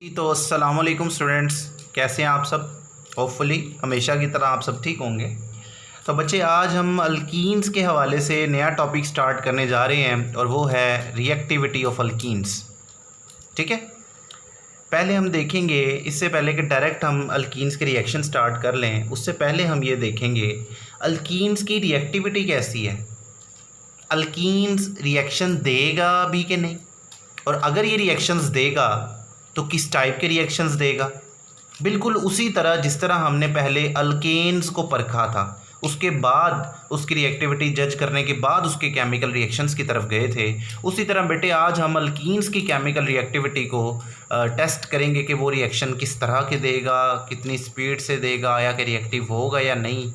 तो अस्सलाम वालेकुम स्टूडेंट्स, कैसे हैं आप सब। होपफुली हमेशा की तरह आप सब ठीक होंगे। तो बच्चे, आज हम अल्कीन्स के हवाले से नया टॉपिक स्टार्ट करने जा रहे हैं और वो है रिएक्टिविटी ऑफ अल्कीन्स। ठीक है, पहले हम देखेंगे, इससे पहले कि डायरेक्ट हम अल्कीन्स के रिएक्शन स्टार्ट कर लें, उससे पहले हम ये देखेंगे अल्कीन्स की रिएक्टिविटी कैसी है। अल्कीन्स रिएक्शन देगा भी कि नहीं, और अगर ये रिएक्शंस देगा तो किस टाइप के रिएक्शंस देगा। बिल्कुल उसी तरह जिस तरह हमने पहले अल्केन्स को परखा था, उसके बाद उसकी रिएक्टिविटी जज करने के बाद उसके केमिकल रिएक्शंस की तरफ गए थे, उसी तरह बेटे आज हम अल्कीन्स की केमिकल रिएक्टिविटी को टेस्ट करेंगे कि वो रिएक्शन किस तरह के देगा, कितनी स्पीड से देगा, या कि रिएक्टिव होगा या नहीं।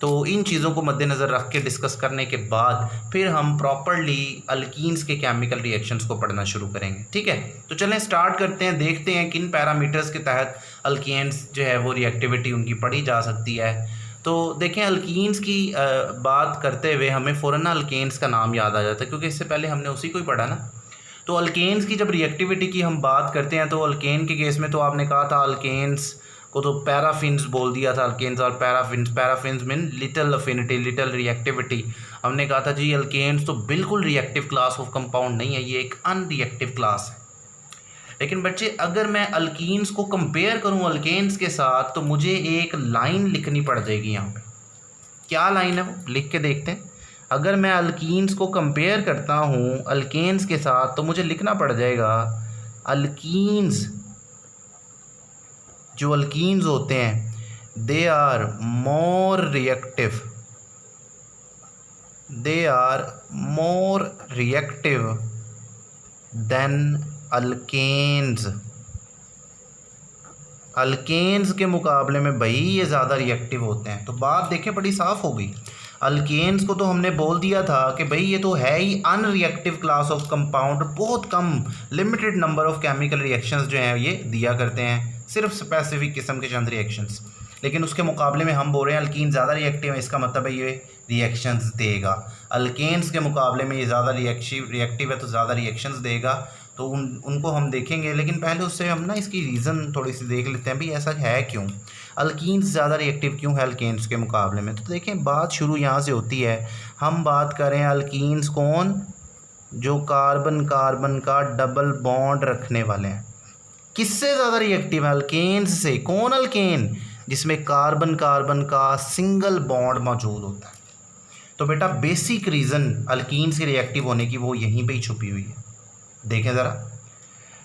तो इन चीज़ों को मद्देनज़र रख के डिस्कस करने के बाद फिर हम प्रॉपर्ली अल्कीन्स के केमिकल रिएक्शंस को पढ़ना शुरू करेंगे। ठीक है, तो चलें स्टार्ट करते हैं, देखते हैं किन पैरामीटर्स के तहत अल्कीन्स जो है वो रिएक्टिविटी उनकी पढ़ी जा सकती है। तो देखें, अल्कीन्स की बात करते हुए हमें फ़ौरन अल्केन्स का नाम याद आ जाता है, क्योंकि इससे पहले हमने उसी को ही पढ़ा ना। तो अल्केन्स की जब रिएक्टिविटी की हम बात करते हैं तो अल्केन के केस में तो आपने कहा था अल्केन्स को तो पैराफिन्स बोल दिया था। अल्केन्स और paraffins mean little affinity, little reactivity. हमने कहा था जी अल्केन्स तो बिल्कुल रिएक्टिव क्लास ऑफ कंपाउंड नहीं है, ये एक अनरिएक्टिव क्लास है। लेकिन बच्चे, अगर मैं अल्कीन्स को कंपेयर करूं अल्केन्स के साथ तो मुझे एक लाइन लिखनी पड़ जाएगी यहाँ पे। क्या लाइन है वो लिख के देखते हैं। अगर मैं अल्कीन्स को कंपेयर करता हूँ अल्केन्स के साथ तो मुझे लिखना पड़ जाएगा अल्कीन्स, जो अल्कीन्स होते हैं they are more reactive, they are more reactive than alkanes. Alkanes के मुकाबले में भाई ये ज़्यादा रिएक्टिव होते हैं। तो बात देखें बड़ी साफ़ हो गई। अल्केन्स को तो हमने बोल दिया था कि भाई ये तो है ही अनरिएक्टिव क्लास ऑफ कंपाउंड, बहुत कम limited number of chemical reactions जो हैं ये दिया करते हैं, सिर्फ स्पेसिफिक किस्म के चंद रिएक्शंस। लेकिन उसके मुकाबले में हम बोल रहे हैं अल्कीन ज़्यादा रिएक्टिव है, इसका मतलब है ये रिएक्शंस देगा। अल्केन्स के मुकाबले में ये ज़्यादा रिएक्टिव है तो ज़्यादा रिएक्शंस देगा। तो उनको हम देखेंगे, लेकिन पहले उससे हम ना इसकी रीज़न थोड़ी सी देख लेते हैं भी ऐसा है क्यों, अल्कीन्स ज़्यादा रिएक्टिव क्यों है अल्केन्स के मुकाबले में। तो देखें, बात शुरू यहाँ से होती है। हम बात करें अल्कीन्स कौन, जो कार्बन कार्बन का डबल बॉन्ड रखने वाले हैं। किससे ज़्यादा रिएक्टिव है? अल्केन्स से। कौन अल्केन? जिसमें कार्बन कार्बन का सिंगल बॉन्ड मौजूद होता है। तो बेटा बेसिक रीज़न अल्कीन्स के रिएक्टिव होने की वो यहीं पे ही छुपी हुई है। देखें ज़रा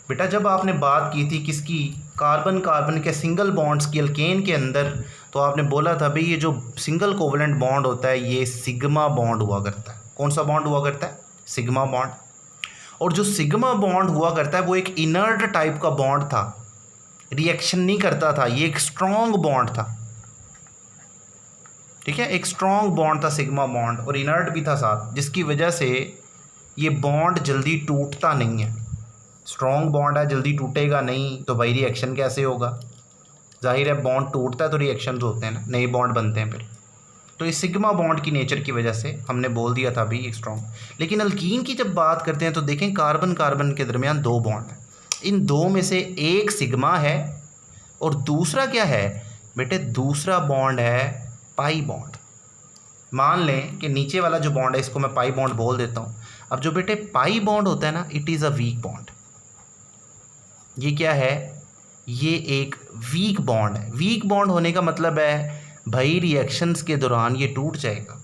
बेटा, जब आपने बात की थी किसकी, कार्बन कार्बन के सिंगल बॉन्ड्स की अल्केन के अंदर, तो आपने बोला था भाई ये जो सिंगल कोवलेंट बॉन्ड होता है ये सिग्मा बॉन्ड हुआ करता है। कौन सा बॉन्ड हुआ करता है? Sigma bond. और जो सिग्मा बॉन्ड हुआ करता है वो एक इनर्ट टाइप का बॉन्ड था, रिएक्शन नहीं करता था, ये एक स्ट्रॉन्ग बॉन्ड था। ठीक है, एक स्ट्रॉन्ग बॉन्ड था सिग्मा बॉन्ड, और इनर्ट भी था साथ, जिसकी वजह से ये बॉन्ड जल्दी टूटता नहीं है। स्ट्रॉन्ग बॉन्ड है, जल्दी टूटेगा नहीं, तो भाई रिएक्शन कैसे होगा? जाहिर है बॉन्ड टूटता है तो रिएक्शंस होते हैं ना, नए बॉन्ड बनते हैं फिर। तो इस सिग्मा बॉन्ड की नेचर की वजह से हमने बोल दिया था भी एक स्ट्रॉन्ग। लेकिन अल्कीन की जब बात करते हैं तो देखें कार्बन कार्बन के दरमियान दो बॉन्ड हैं, इन दो में से एक सिग्मा है और दूसरा क्या है बेटे? दूसरा बॉन्ड है पाई बॉन्ड। मान लें कि नीचे वाला जो बॉन्ड है इसको मैं पाई बॉन्ड बोल देता हूँ। अब जो बेटे पाई बॉन्ड होता है ना, it is a weak bond. ये क्या है? ये एक वीक बॉन्ड है। वीक बॉन्ड होने का मतलब है भाई रिएक्शंस के दौरान ये टूट जाएगा,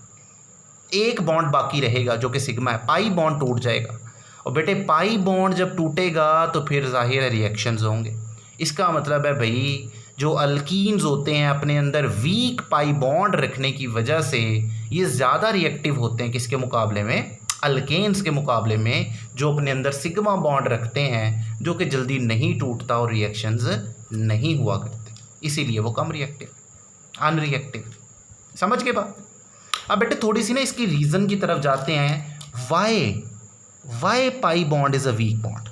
एक बॉन्ड बाकी रहेगा जो कि सिग्मा है, पाई बॉन्ड टूट जाएगा। और बेटे पाई बॉन्ड जब टूटेगा तो फिर जाहिर है रिएक्शंस होंगे। इसका मतलब है भाई जो अल्कीन्स होते हैं अपने अंदर वीक पाई बॉन्ड रखने की वजह से ये ज़्यादा रिएक्टिव होते हैं किसके मुकाबले में? अल्केन्स के मुकाबले में, जो अपने अंदर सिग्मा बॉन्ड रखते हैं जो कि जल्दी नहीं टूटता और रिएक्शंस नहीं हुआ करते, इसीलिए वो कम रिएक्टिव, अनरिएक्टिव। समझ के बात? अब बेटे थोड़ी सी ना इसकी रीज़न की तरफ जाते हैं। Why pi bond is a weak bond.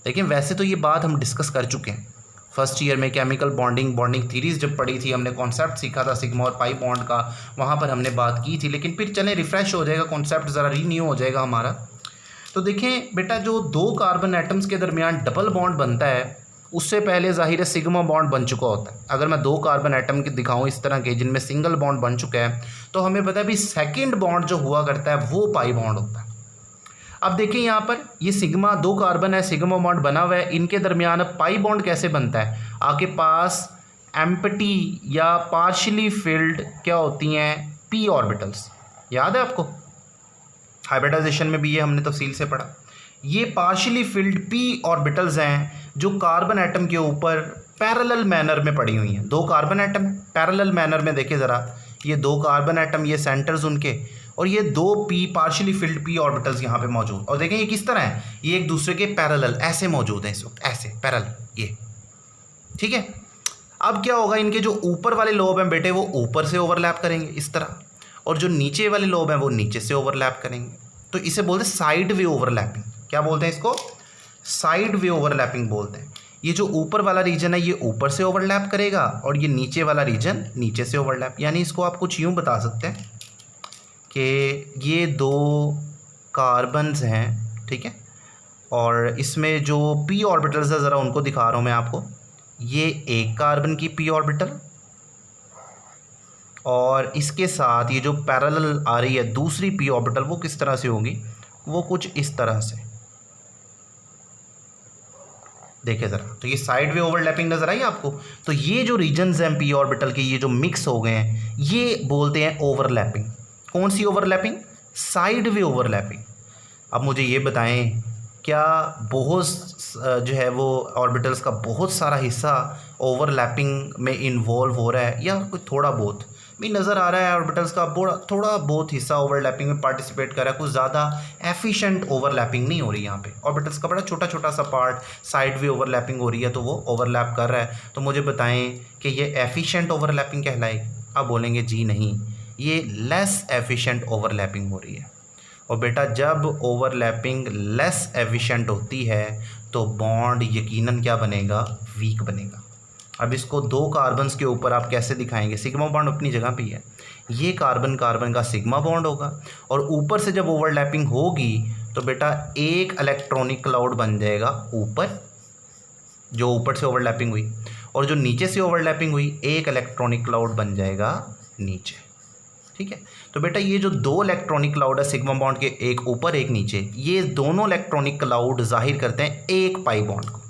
लेकिन वैसे तो ये बात हम डिस्कस कर चुके हैं फर्स्ट ईयर में, केमिकल बॉन्डिंग थीरीज जब पढ़ी थी, हमने कॉन्सेप्ट सीखा था सिग्मा और पाई बॉन्ड का, वहाँ पर हमने बात की थी। लेकिन फिर चलें रिफ़्रेश हो जाएगा कॉन्सेप्ट, ज़रा रीन्यू हो जाएगा हमारा। तो देखें बेटा, जो दो कार्बन एटम्स के दरमियान डबल बॉन्ड बनता है उससे पहले ज़ाहिर है सिग्मा बॉन्ड बन चुका होता है। अगर मैं 2 कार्बन एटम के दिखाऊं इस तरह के जिनमें सिंगल बॉन्ड बन चुका है, तो हमें पता है भी सेकंड बॉन्ड जो हुआ करता है वो पाई बॉन्ड होता है। अब देखिए यहाँ पर ये सिग्मा 2 कार्बन है, सिग्मा बॉन्ड बना हुआ है, इनके दरमियान अब पाई बॉन्ड कैसे बनता है? आपके पास एम्प्टी या पार्शियली फिल्ड क्या होती हैं? P orbitals. याद है आपको, हाइब्रिडाइजेशन में भी ये हमने तफसील से पढ़ा। ये पार्शियली फिल्ड पी ऑर्बिटल्स हैं जो कार्बन एटम के ऊपर पैरेलल मैनर में पड़ी हुई हैं। 2 कार्बन एटम पैरेलल मैनर में, देखिए ज़रा, ये 2 कार्बन एटम, ये सेंटर्स उनके, और ये 2 P partially field P orbitals यहाँ पे मौजूद। और देखें ये किस तरह है, ये एक दूसरे के पैरेलल ऐसे मौजूद हैं इस वक्त, ऐसे पैरेलल, ये ठीक है। अब क्या होगा, इनके जो ऊपर वाले लोब हैं बेटे वो ऊपर से ओवरलैप करेंगे इस तरह, और जो नीचे वाले लोब हैं वो नीचे से ओवरलैप करेंगे। तो इसे बोलते हैं साइड वे ओवरलैपिंग। क्या बोलते हैं इसको? साइड वे ओवरलैपिंग बोलते हैं। ये जो ऊपर वाला रीजन है ये ऊपर से ओवरलैप करेगा और ये नीचे वाला रीजन नीचे से ओवरलैप। यानी इसको आप कुछ यूँ बता सकते हैं कि ये 2 कार्बन्स हैं, ठीक है, और इसमें जो पी ऑर्बिटल्स है ज़रा उनको दिखा रहा हूँ मैं आपको। ये 1 कार्बन की पी ऑर्बिटल, और इसके साथ ये जो पैरेलल आ रही है दूसरी पी ऑर्बिटल, वो किस तरह से होगी? वो कुछ इस तरह से, देखिए ज़रा। तो ये साइड वे ओवरलैपिंग नजर आई आपको। तो ये जो रीजन्स हैं पी ऑर्बिटल के, ये जो मिक्स हो गए हैं, ये बोलते हैं ओवरलैपिंग। कौन सी ओवरलैपिंग? Side way overlapping. अब मुझे ये बताएं, क्या बहुत जो है वो ऑर्बिटल्स का बहुत सारा हिस्सा ओवरलैपिंग में इन्वॉल्व हो रहा है, या कोई थोड़ा बहुत भी नज़र आ रहा है ऑर्बिटल्स का थोड़ा बहुत हिस्सा ओवरलैपिंग में पार्टिसिपेट कर रहा है? कुछ ज़्यादा एफिशिएंट ओवरलैपिंग नहीं हो रही यहाँ पे, ऑर्बिटल्स का बड़ा छोटा छोटा सा पार्ट साइड वे ओवरलैपिंग हो रही है, तो वो ओवरलैप कर रहा है। तो मुझे बताएं कि ये एफिशिएंट ओवरलैपिंग कहलाएगी? आप बोलेंगे जी नहीं, ये लेस एफिशिएंट ओवरलैपिंग हो रही है। और बेटा जब ओवरलैपिंग लेस एफिशिएंट होती है तो बॉन्ड यकीनन क्या बनेगा? वीक बनेगा। अब इसको 2 कार्बन्स के ऊपर आप कैसे दिखाएंगे? सिग्मा बॉन्ड अपनी जगह पे ही है, ये कार्बन कार्बन का सिग्मा बॉन्ड होगा, और ऊपर से जब ओवरलैपिंग होगी तो बेटा एक इलेक्ट्रॉनिक क्लाउड बन जाएगा ऊपर, जो ऊपर से ओवरलैपिंग हुई, और जो नीचे से ओवरलैपिंग हुई एक इलेक्ट्रॉनिक क्लाउड बन जाएगा नीचे, ठीक है। तो बेटा ये जो 2 इलेक्ट्रॉनिक क्लाउड है सिग्मा बॉन्ड के, एक ऊपर एक नीचे, ये दोनों इलेक्ट्रॉनिक क्लाउड जाहिर करते हैं एक पाई बॉन्ड को।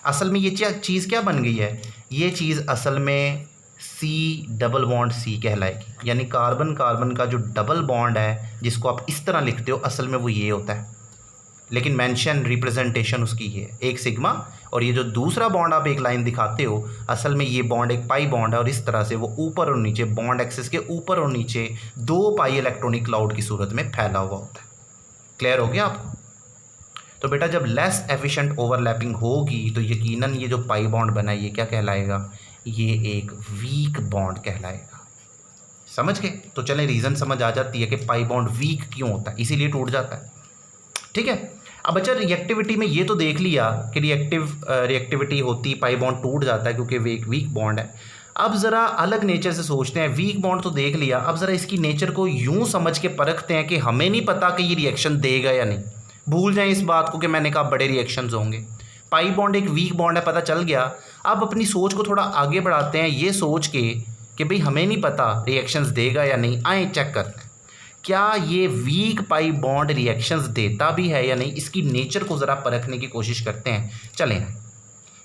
असल में ये चीज़ क्या बन गई है? ये चीज़ असल में सी डबल बॉन्ड सी कहलाएगी। यानी कार्बन कार्बन का जो डबल बॉन्ड है जिसको आप इस तरह लिखते हो, असल में वो ये होता है, लेकिन मेंशन रिप्रेजेंटेशन उसकी है एक सिग्मा, और ये जो दूसरा बॉन्ड आप एक लाइन दिखाते हो, असल में ये बॉन्ड एक पाई बॉन्ड है, और इस तरह से वो ऊपर और नीचे बॉन्ड एक्सिस के ऊपर और नीचे 2 पाई इलेक्ट्रॉनिक क्लाउड की सूरत में फैला हुआ होता है। क्लियर हो गया आपको? तो बेटा जब लेस एफिशिएंट ओवरलैपिंग होगी तो यकीनन ये जो पाई बॉन्ड बना है ये क्या कहलाएगा? ये एक वीक बॉन्ड कहलाएगा। समझ गए? तो चलें रीज़न समझ आ जाती है कि पाई बॉन्ड वीक क्यों होता है, इसीलिए टूट जाता है, ठीक है। अब बच्चा रिएक्टिविटी में ये तो देख लिया कि रिएक्टिविटी होती, पाई बॉन्ड टूट जाता है क्योंकि वे एक वीक बॉन्ड है। अब ज़रा अलग नेचर से सोचते हैं। वीक बॉन्ड तो देख लिया, अब ज़रा इसकी नेचर को यूँ समझ के परखते हैं कि हमें नहीं पता कि ये रिएक्शन देगा या नहीं। भूल जाएं इस बात को कि मैंने कहा बड़े रिएक्शंस होंगे। पाई बॉन्ड एक वीक बॉन्ड है, पता चल गया। अब अपनी सोच को थोड़ा आगे बढ़ाते हैं ये सोच के कि भाई हमें नहीं पता रिएक्शंस देगा या नहीं, आए चेक करते हैं क्या ये वीक पाई बॉन्ड रिएक्शंस देता भी है या नहीं। इसकी नेचर को ज़रा परखने की कोशिश करते हैं। चलें ना,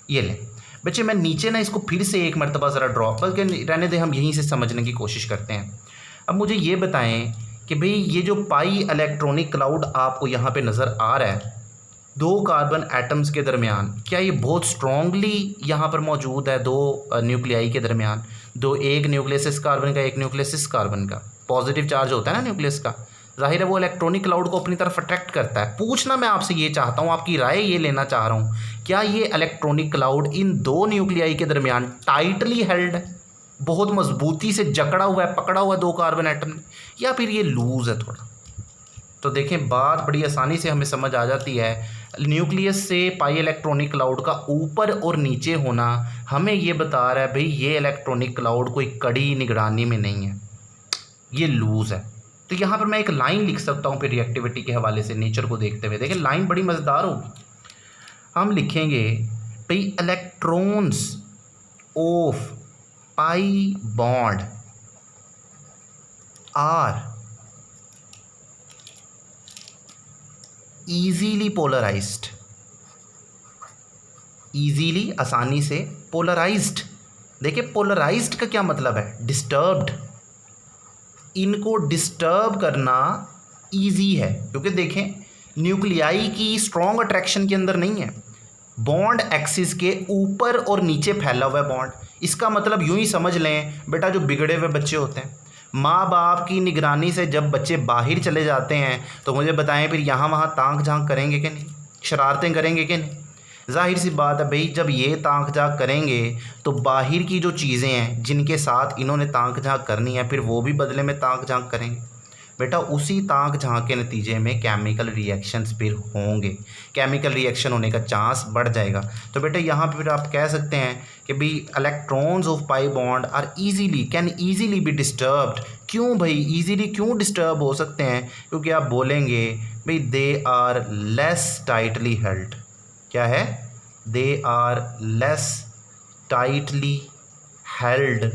ये लें बच्चे, मैं नीचे ना इसको फिर से एक मरतबा ज़रा ड्रॉ, बल्कि रहने दें, हम यहीं से समझने की कोशिश करते हैं। अब मुझे ये बताएं कि भाई ये जो पाई इलेक्ट्रॉनिक क्लाउड आपको यहाँ पे नज़र आ रहा है 2 कार्बन एटम्स के दरमियान, क्या ये बहुत स्ट्रॉन्गली यहाँ पर मौजूद है 2 न्यूक्लियाई के दरमियान? एक न्यूक्लियस इस कार्बन का, एक न्यूक्लियस इस कार्बन का, पॉजिटिव चार्ज होता है ना न्यूक्लियस का, जाहिर है वो इलेक्ट्रॉनिक क्लाउड को अपनी तरफ अट्रैक्ट करता है। पूछना मैं आपसे ये चाहता हूँ, आपकी राय ये लेना चाह रहा हूँ, क्या ये इलेक्ट्रॉनिक क्लाउड इन 2 न्यूक्लियाई के दरमियान टाइटली हेल्ड है, बहुत मजबूती से जकड़ा हुआ है, पकड़ा हुआ है 2 कार्बन एटम ने, या फिर ये लूज़ है थोड़ा? तो देखें बात बड़ी आसानी से हमें समझ आ जाती है। न्यूक्लियस से पाई इलेक्ट्रॉनिक क्लाउड का ऊपर और नीचे होना हमें ये बता रहा है भाई ये इलेक्ट्रॉनिक क्लाउड कोई कड़ी निगरानी में नहीं है, ये लूज़ है। तो यहाँ पर मैं एक लाइन लिख सकता हूँ फिर रिएक्टिविटी के हवाले से नेचर को देखते हुए। देखिए लाइन बड़ी मज़ेदार होगी। हम लिखेंगे भाई electrons of pi bond are easily polarized, easily आसानी से, polarized, देखिए पोलराइज्ड का क्या मतलब है, डिस्टर्ब्ड। इनको डिस्टर्ब करना इजी है क्योंकि देखें न्यूक्लियाई की स्ट्रॉन्ग अट्रैक्शन के अंदर नहीं है, बॉन्ड एक्सिस के ऊपर और नीचे फैला हुआ है बॉन्ड। इसका मतलब यूं ही समझ लें बेटा, जो बिगड़े हुए बच्चे होते हैं, माँ बाप की निगरानी से जब बच्चे बाहर चले जाते हैं तो मुझे बताएं फिर यहाँ वहाँ ताक झांक करेंगे कि नहीं, शरारतें करेंगे कि नहीं? जाहिर सी बात है भाई, जब ये ताक झांक करेंगे तो बाहर की जो चीज़ें हैं जिनके साथ इन्होंने ताक झांक करनी है फिर वो भी बदले में ताक झांक करेंगे। बेटा उसी ताक झांक के नतीजे में केमिकल रिएक्शंस फिर होंगे, केमिकल रिएक्शन होने का चांस बढ़ जाएगा। तो बेटा यहाँ पे फिर आप कह सकते हैं कि भाई electrons of pi bond are can easily be disturbed. क्यों भाई ईजीली क्यों डिस्टर्ब हो सकते हैं? क्योंकि आप बोलेंगे भाई they are less tightly held. क्या है? They are less tightly held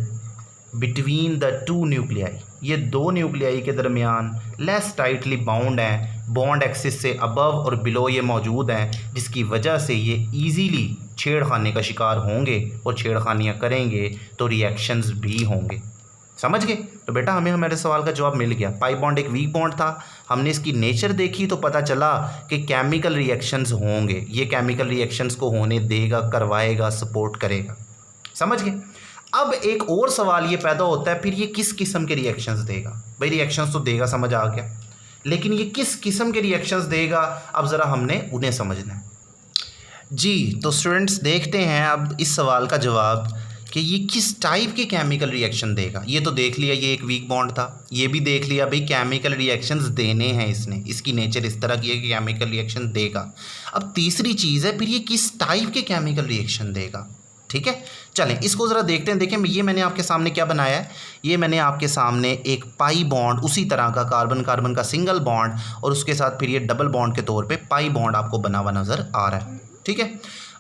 between the two nuclei. ये दो न्यूक्लियाई के दरमियान लेस टाइटली बाउंड हैं, बॉन्ड एक्सिस से अबव और बिलो ये मौजूद हैं, जिसकी वजह से ये इजीली छेड़खानी का शिकार होंगे और छेड़खानियाँ करेंगे तो रिएक्शंस भी होंगे। समझ गए? तो बेटा हमें हमारे सवाल का जवाब मिल गया। पाई बॉन्ड एक वीक बॉन्ड था, हमने इसकी नेचर देखी तो पता चला कि केमिकल रिएक्शंस होंगे, ये केमिकल रिएक्शंस को होने देगा, करवाएगा, सपोर्ट करेगा। समझ गए? अब एक और सवाल ये पैदा होता है, फिर ये किस किस्म के रिएक्शंस देगा? भाई रिएक्शंस तो देगा, समझ आ गया, लेकिन ये किस किस्म के रिएक्शंस देगा अब ज़रा हमने उन्हें समझना है। जी तो स्टूडेंट्स देखते हैं अब इस सवाल का जवाब कि ये किस टाइप के केमिकल रिएक्शन देगा। ये तो देख लिया ये एक वीक बॉन्ड था, ये भी देख लिया भाई केमिकल रिएक्शंस देने हैं इसने, इसकी नेचर इस तरह की है कि केमिकल रिएक्शन देगा। अब तीसरी चीज़ है फिर ये किस टाइप के केमिकल रिएक्शन देगा। ठीक है, चलें इसको ज़रा देखते हैं। देखें ये मैंने आपके सामने क्या बनाया है, ये मैंने आपके सामने एक पाई बॉन्ड उसी तरह का कार्बन कार्बन का सिंगल बॉन्ड और उसके साथ फिर ये डबल बॉन्ड के तौर पे पाई बॉन्ड आपको बना हुआ नज़र आ रहा है। ठीक है,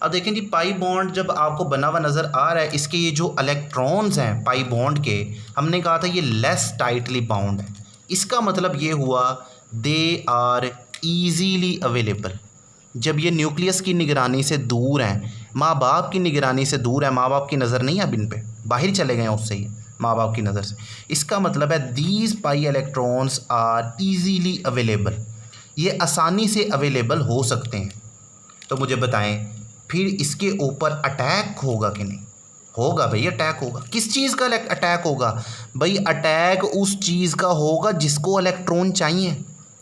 अब देखें जी पाई बॉन्ड जब आपको बना हुआ नज़र आ रहा है, इसके ये जो इलेक्ट्रॉन्स हैं पाई बॉन्ड के, हमने कहा था ये लेस टाइटली बाउंड है। इसका मतलब ये हुआ दे आर ईजीली अवेलेबल। जब ये न्यूक्लियस की निगरानी से दूर हैं, माँ बाप की निगरानी से दूर है, माँ बाप की नज़र नहीं है अब इन पे, बाहर चले गए हैं उससे ही माँ बाप की नज़र से, इसका मतलब है these pi electrons are easily available, ये आसानी से अवेलेबल हो सकते हैं। तो मुझे बताएं फिर इसके ऊपर अटैक होगा कि नहीं? होगा भाई, अटैक होगा। किस चीज़ का अटैक होगा भाई? अटैक उस चीज़ का होगा जिसको इलेक्ट्रॉन चाहिए,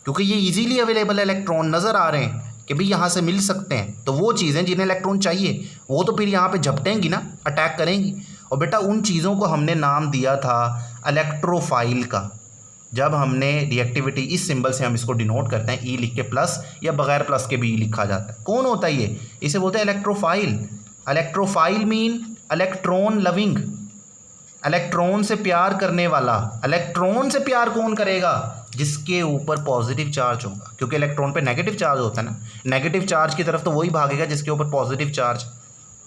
क्योंकि ये इजीली अवेलेबल इलेक्ट्रॉन नज़र आ रहे हैं कि भाई यहाँ से मिल सकते हैं, तो वो चीज़ें जिन्हें इलेक्ट्रॉन चाहिए वो तो फिर यहाँ पे झपटेंगी ना, अटैक करेंगी। और बेटा उन चीज़ों को हमने नाम दिया था इलेक्ट्रोफाइल का। जब हमने रिएक्टिविटी इस सिंबल से हम इसको डिनोट करते हैं, ई लिख के प्लस या बगैर प्लस के भी ई लिखा जाता है। कौन होता है ये? इसे बोलते हैं electrophile. Electrophile mean electron loving, electron से प्यार करने वाला। इलेक्ट्रॉन से प्यार कौन करेगा? जिसके ऊपर पॉजिटिव चार्ज होगा, क्योंकि इलेक्ट्रॉन पे नेगेटिव चार्ज होता है ना, नेगेटिव चार्ज की तरफ तो वही भागेगा जिसके ऊपर पॉजिटिव चार्ज।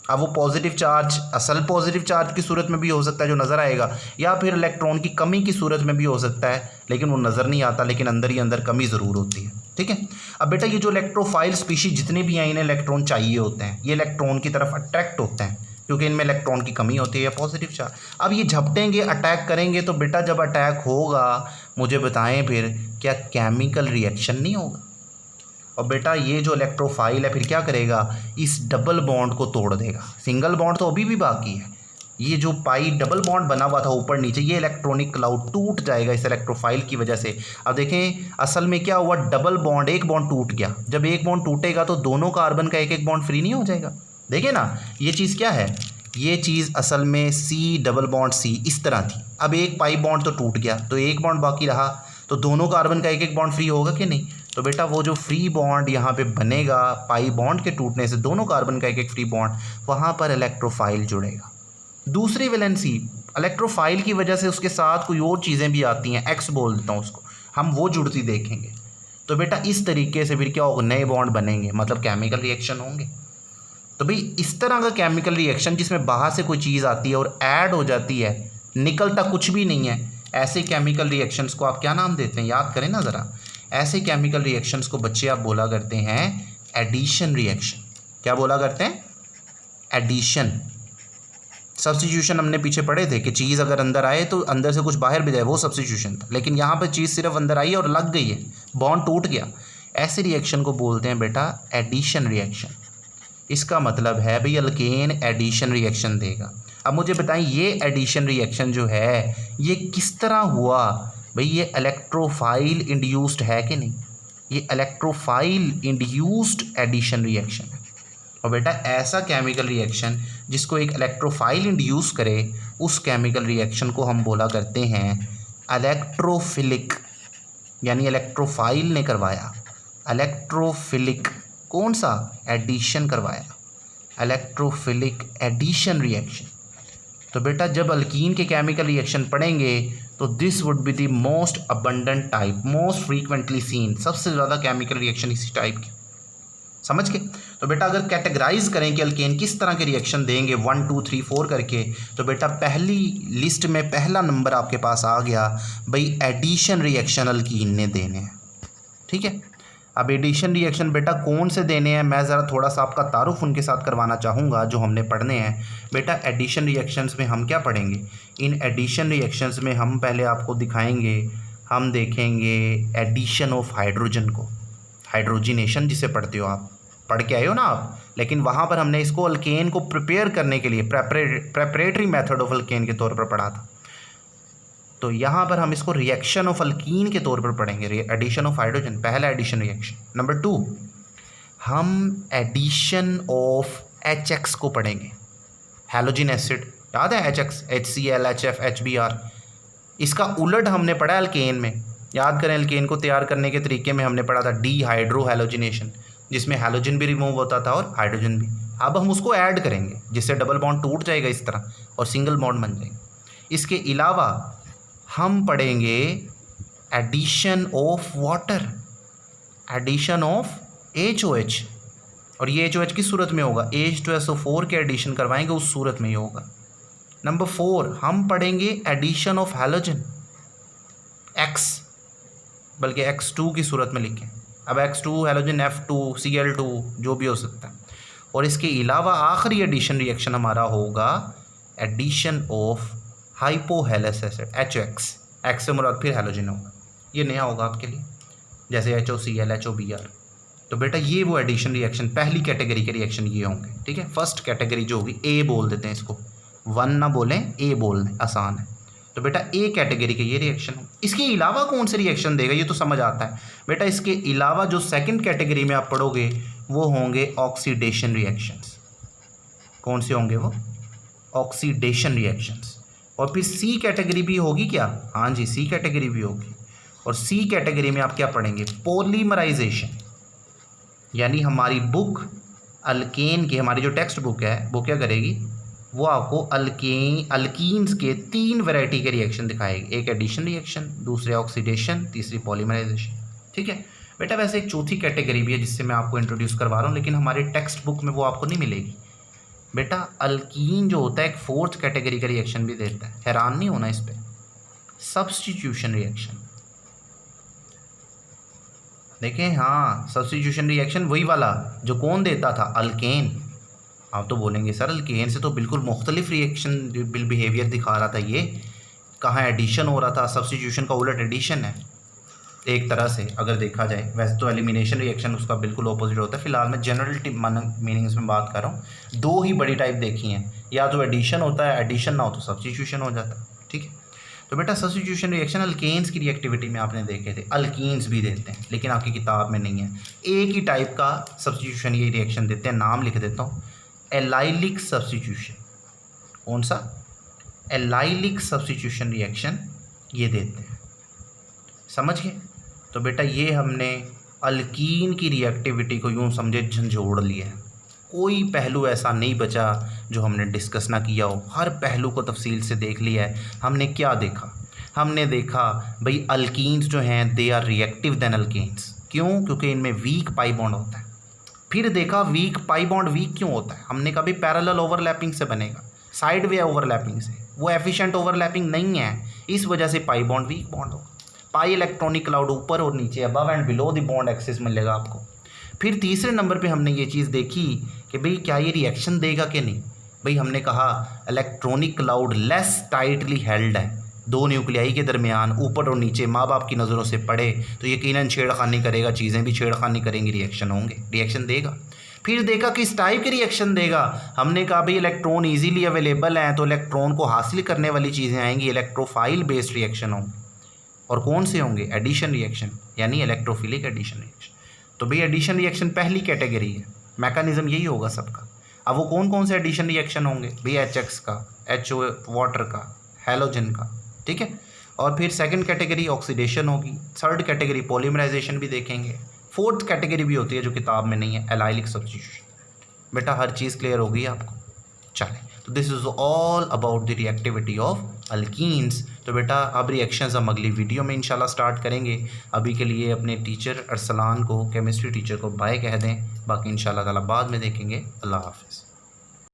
अब वो पॉजिटिव चार्ज असल पॉजिटिव चार्ज की सूरत में भी हो सकता है जो नज़र आएगा, या फिर इलेक्ट्रॉन की कमी की सूरत में भी हो सकता है, लेकिन वो नज़र नहीं आता, लेकिन अंदर ही अंदर कमी ज़रूर होती है। ठीक है, अब बेटा ये जो इलेक्ट्रोफाइल स्पीशीज जितने भी हैं इन्हें इलेक्ट्रॉन चाहिए होते हैं, ये इलेक्ट्रॉन की तरफ अट्रैक्ट होते हैं क्योंकि इनमें इलेक्ट्रॉन की कमी होती है या पॉजिटिव चार्ज। अब ये झपटेंगे, अटैक करेंगे, तो बेटा जब अटैक होगा मुझे बताएं फिर क्या केमिकल रिएक्शन नहीं होगा? और बेटा ये जो इलेक्ट्रोफाइल है फिर क्या करेगा? इस डबल बॉन्ड को तोड़ देगा। सिंगल बॉन्ड तो अभी भी बाकी है, ये जो पाई डबल बॉन्ड बना हुआ था ऊपर नीचे, ये इलेक्ट्रॉनिक क्लाउड टूट जाएगा इस इलेक्ट्रोफाइल की वजह से। अब देखें असल में क्या हुआ, डबल बॉन्ड, एक बॉन्ड टूट गया। जब एक बॉन्ड टूटेगा तो दोनों कार्बन का एक एक बॉन्ड फ्री नहीं हो जाएगा? देखिए ना ये चीज़ क्या है, ये चीज़ असल में सी डबल बॉन्ड सी इस तरह थी। अब एक पाई बॉन्ड तो टूट गया तो एक बॉन्ड बाकी रहा, तो दोनों कार्बन का एक एक बॉन्ड फ्री होगा कि नहीं? तो बेटा वो जो फ्री बॉन्ड यहाँ पे बनेगा पाई बॉन्ड के टूटने से, दोनों कार्बन का एक एक फ्री बॉन्ड, वहाँ पर इलेक्ट्रोफाइल जुड़ेगा। दूसरी वैलेंसी इलेक्ट्रोफाइल की वजह से उसके साथ कोई और चीज़ें भी आती हैं, एक्स बोल देता हूँ उसको, हम वो जुड़ती देखेंगे। तो बेटा इस तरीके से फिर क्या होगा, नए बॉन्ड बनेंगे, मतलब केमिकल रिएक्शन होंगे। तो भाई इस तरह का केमिकल रिएक्शन जिसमें बाहर से कोई चीज़ आती है और ऐड हो जाती है, निकलता कुछ भी नहीं है, ऐसे केमिकल रिएक्शंस को आप क्या नाम देते हैं? याद करें ना ज़रा। ऐसे केमिकल रिएक्शंस को बच्चे आप बोला करते हैं एडिशन रिएक्शन। क्या बोला करते हैं? एडिशन। सब्स्टिट्यूशन हमने पीछे पढ़े थे कि चीज़ अगर अंदर आए तो अंदर से कुछ बाहर भी जाए, वो सब्स्टिट्यूशन था। लेकिन यहाँ पर चीज़ सिर्फ अंदर आई है और लग गई है, बॉन्ड टूट गया। ऐसे रिएक्शन को बोलते हैं बेटा एडिशन रिएक्शन। इसका मतलब है भाई अल्केन एडिशन रिएक्शन देगा। अब मुझे बताएं ये एडिशन रिएक्शन जो है ये किस तरह हुआ? भाई ये इलेक्ट्रोफाइल इंड्यूस्ड है कि नहीं? ये इलेक्ट्रोफाइल इंड्यूस्ड एडिशन रिएक्शन है। और बेटा ऐसा केमिकल रिएक्शन जिसको एक इलेक्ट्रोफाइल इंड्यूस करे उस केमिकल रिएक्शन को हम बोला करते हैं इलेक्ट्रोफिलिक, यानी इलेक्ट्रोफाइल ने करवाया। इलेक्ट्रोफिलिक कौन सा? एडिशन करवाया, इलेक्ट्रोफिलिक एडिशन रिएक्शन। तो बेटा जब अल्कीन के केमिकल रिएक्शन पढ़ेंगे तो this would be the most abundant type, most frequently seen, सबसे ज़्यादा केमिकल रिएक्शन इसी टाइप के, समझ के। तो बेटा अगर कैटेगराइज करें कि अल्केन किस तरह के रिएक्शन देंगे 1 2 3 4 करके, तो बेटा पहली लिस्ट में पहला नंबर आपके पास आ गया भाई एडिशन रिएक्शन अल्कीन ने देने हैं। ठीक है, अब एडिशन रिएक्शन बेटा कौन से देने हैं, मैं ज़रा थोड़ा सा आपका तारुफ उनके साथ करवाना चाहूँगा जो हमने पढ़ने हैं। बेटा एडिशन रिएक्शंस में हम क्या पढ़ेंगे? इन एडिशन रिएक्शंस में हम पहले आपको दिखाएंगे, हम देखेंगे एडिशन ऑफ हाइड्रोजन को, हाइड्रोजिनेशन जिसे पढ़ते हो आप, पढ़ के आए हो ना आप। लेकिन वहाँ पर हमने इसको अल्केन को प्रिपेयर करने के लिए प्रेपरेटरी मेथड ऑफ अल्केन के तौर पर पढ़ा था। तो यहाँ पर हम इसको रिएक्शन ऑफ अल्कीन के तौर पर पढ़ेंगे, एडिशन ऑफ हाइड्रोजन, पहला एडिशन रिएक्शन। नंबर 2 हम एडिशन ऑफ HX को पढ़ेंगे, हैलोजन एसिड, याद है HX, HCl, HF, HBr। इसका उलट हमने पढ़ा अल्केन में, याद करें अल्केन को तैयार करने के तरीके में हमने पढ़ा था डीहाइड्रो हैलोजिनेशन, जिसमें हैलोजन भी रिमूव होता था और हाइड्रोजन भी। अब हम उसको ऐड करेंगे जिससे डबल बॉन्ड टूट जाएगा इस तरह और सिंगल बॉन्ड बन जाएगा। इसके अलावा हम पढ़ेंगे addition of water, addition of HOH, और ये HOH किस सूरत में होगा? H2SO4 के एडिशन करवाएंगे उस सूरत में ही होगा। नंबर 4 हम पढ़ेंगे एडिशन ऑफ हैलोजन X, बल्कि X2 की सूरत में लिखें। अब X2 हैलोजन F2 Cl2 जो भी हो सकता है। और इसके अलावा आखिरी एडिशन रिएक्शन हमारा होगा addition of hypohalous acid HX, X से मुराद फिर हैलोजन होगा, ये नया होगा आपके लिए, जैसे HOCl, HOBr। तो बेटा ये वो एडिशन रिएक्शन पहली कैटेगरी के रिएक्शन ये होंगे। ठीक है, फर्स्ट कैटेगरी जो होगी A बोल देते हैं इसको, 1 ना बोलें A बोल दें, आसान है। तो बेटा A कैटेगरी के ये रिएक्शन हो। इसके अलावा कौन से रिएक्शन देगा ये तो समझ आता है बेटा। इसके अलावा जो सेकंड कैटेगरी में आप पढ़ोगे वो होंगे ऑक्सीडेशन रिएक्शंस। कौन से होंगे वो? Oxidation reactions. और फिर C कैटेगरी भी होगी क्या? हाँ जी, C कैटेगरी भी होगी। और C कैटेगरी में आप क्या पढ़ेंगे? पॉलीमराइजेशन, यानी हमारी बुक अल्केन की, हमारी जो टेक्स्ट बुक है वो क्या करेगी? वो आपको अल्कीन्स के 3 वैरायटी के रिएक्शन दिखाएगी, एक एडिशन रिएक्शन, दूसरे ऑक्सीडेशन, तीसरी पॉलीमराइजेशन। ठीक है बेटा, वैसे एक चौथी कैटेगरी भी है जिससे मैं आपको इंट्रोड्यूस करवा रहा हूँ, लेकिन हमारे टेक्स्ट बुक में वो आपको नहीं मिलेगी। बेटा अल्कीन जो होता है एक 4th कैटेगरी का रिएक्शन भी देता है, हैरान नहीं होना इस पर, सब्स्टिट्यूशन रिएक्शन। देखें, हाँ सब्स्टिट्यूशन रिएक्शन वही वाला जो कौन देता था? अल्केन। आप तो बोलेंगे सर अल्केन से तो बिल्कुल मुख्तलिफ रिएक्शन बिहेवियर दिखा रहा था, ये कहाँ एडिशन हो रहा था? सब्स्टिट्यूशन का उलट एडिशन है एक तरह से अगर देखा जाए। वैसे तो एलिमिनेशन रिएक्शन उसका बिल्कुल ऑपोजिट होता है। फिलहाल मैं जनरल मीनिंग्स में बात कर रहा हूँ। 2 ही बड़ी टाइप देखी हैं, या तो एडिशन होता है, एडिशन ना हो तो सब्स्टिट्यूशन हो जाता है। ठीक है, तो बेटा सब्स्टिट्यूशन रिएक्शन अल्केन्स की रिएक्टिविटी में आपने देखे थे, अल्कीन्स भी देते हैं लेकिन आपकी किताब में नहीं है। एक ही टाइप का सब्स्टिट्यूशन ये रिएक्शन देते हैं, नाम लिख देता हूँ, एलाइलिक सब्स्टिट्यूशन। कौन सा? एलाइलिक सब्स्टिट्यूशन रिएक्शन ये देते हैं, समझ गए? तो बेटा ये हमने अल्कीन की रिएक्टिविटी को यूँ समझे झंझोड़ लिया है, कोई पहलू ऐसा नहीं बचा जो हमने डिस्कस ना किया हो, हर पहलू को तफसील से देख लिया है। हमने क्या देखा? हमने देखा भाई अल्कीन्स जो हैं they are reactive than alkanes. क्यों? क्योंकि इनमें वीक पाई बॉन्ड होता है। फिर देखा वीक, पाई बॉन्ड वीक क्यों होता है, हमने कहा भी पैरेलल ओवरलैपिंग से बनेगा, साइड वे ओवरलैपिंग से, वो एफिशिएंट ओवरलैपिंग नहीं है, इस वजह से पाई बॉन्ड वीक बॉन्ड होगा। पाई इलेक्ट्रॉनिक क्लाउड ऊपर और नीचे, above and below the bond axis मिलेगा आपको। फिर तीसरे नंबर पे हमने ये चीज़ देखी कि भाई क्या ये रिएक्शन देगा कि नहीं। भाई हमने कहा electronic cloud less tightly held है, दो न्यूक्लियाई के दरमियान, ऊपर और नीचे, माँ बाप की नज़रों से पड़े तो यकीनन छेड़खानी करेगा, चीज़ें भी छेड़खानी करेंगी, रिएक्शन होंगे, रिएक्शन देगा। फिर देखा किस टाइप की रिएक्शन देगा, हमने कहा भाई इलेक्ट्रॉन इजीली अवेलेबल हैं तो इलेक्ट्रॉन को हासिल करने वाली चीज़ें आएंगी, इलेक्ट्रोफाइल बेस्ड रिएक्शन होंगे। और कौन से होंगे, एडिशन रिएक्शन, यानी इलेक्ट्रोफिलिक एडिशन रिएक्शन। तो भाई एडिशन रिएक्शन पहली कैटेगरी है, मैकेनिज्म यही होगा सबका। अब वो कौन कौन से एडिशन रिएक्शन होंगे, भाई HX का, HO वाटर का, हैलोजन का, ठीक है। और फिर सेकंड कैटेगरी ऑक्सीडेशन होगी, थर्ड कैटेगरी पॉलीमराइजेशन भी देखेंगे, फोर्थ कैटेगरी भी होती है जो किताब में नहीं है, एलाइलिक सब्स्टिट्यूशन। बेटा हर चीज़ क्लियर होगी आपको। चलें, तो this is all about the reactivity of alkenes. तो बेटा अब रिएक्शंस हम अगली वीडियो में इंशाल्लाह स्टार्ट करेंगे। अभी के लिए अपने टीचर अरसलान को, केमिस्ट्री टीचर को बाय कह दें, बाकी इंशाल्लाह ताला बाद में देखेंगे। अल्लाह हाफ़िज़।